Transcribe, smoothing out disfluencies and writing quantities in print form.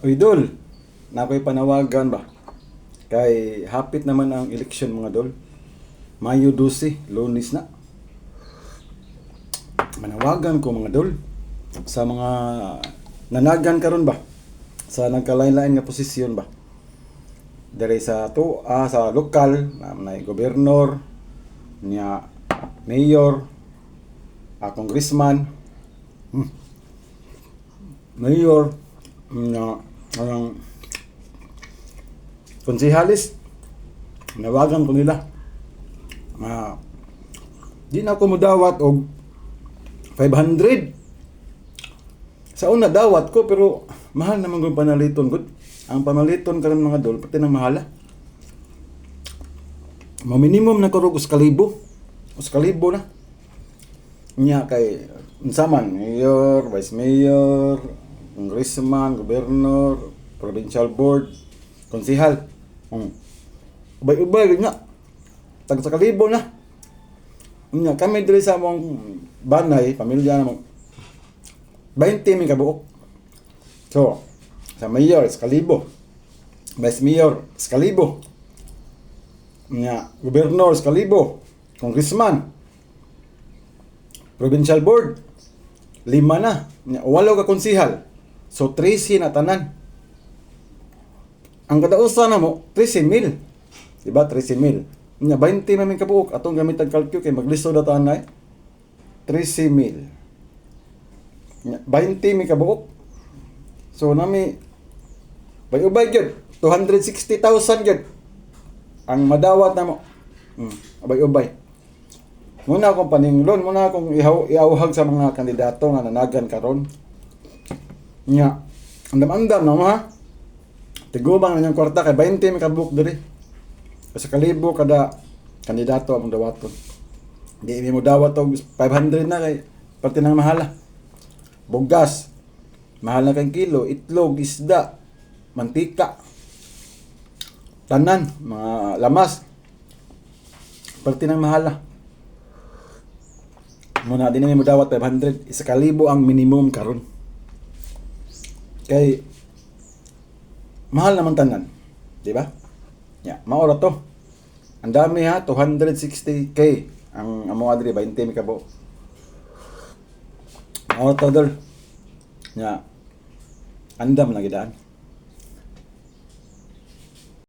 Uy, Dol, na ako'y panawagan ba? Kay hapit naman ang eleksyon mga Dol. Mayo 12, Lunes na. Manawagan ko mga Dol sa mga nanagan karon ba? Sa nagkalain-lain nga posisyon ba? Dari sa sa lokal, na gobernador, niya mayor, congressman, mayor, na konsehalis, nawagan ko nila. Di na ako mudawat og 500. Sa una dawat ko pero mahal naman kung panaliton gud. Ang panaliton karon mga Dol pati nang mahala. Minimum na karog uskalibo. Uskalibo na. Nya kay unsa man, mayor, vice mayor, congressman, gobernador, provincial board, konsehal. Ubay-ubay nga. Tag sa kalibo na. Nya kami diri sa among banay, pamilya na mo 20 mi kabuok. So, sa mayor, iskalibo. Vice mayor, iskalibo. Nya gobernador, iskalibo. Congressman, provincial board, 5 na. Nya 8 ka konsehal. So 13 na tanan. Ang kadausa na mo 13,000. Diba 13,000. Nya 20 man kabuok atong gamitan kalkyo kay maglisto na tanay. 13,000. Nya 20 mi kabuok. So nami bay-ubay gyud 260,000 gyud ang madawat na mo. Ubay-ubay. Muna akong paninglon, muna akong iauhag sa mga kandidato nga nanagan karon. Nya, andam-andam na mo ha. Tigubang na yung kwarta kay 20 may kabuk diri. Sa kalibo kada kandidato ang dawaton. Di mo dawat og 500 na kay parte nang mahala. Bugas, mahal na kang kilo, itlog, isda, mantika, tanan, mga lamas, parte nang mahala. Muna, di namin mo dawat 500, 1,000 ang minimum karon. Kay, mahal naman tanan, di ba? Yeah, maura to. Ang dami ha, 260k ang amo adri 20 mi kabo. Maura to Dol. Yeah. Andam na gidaan.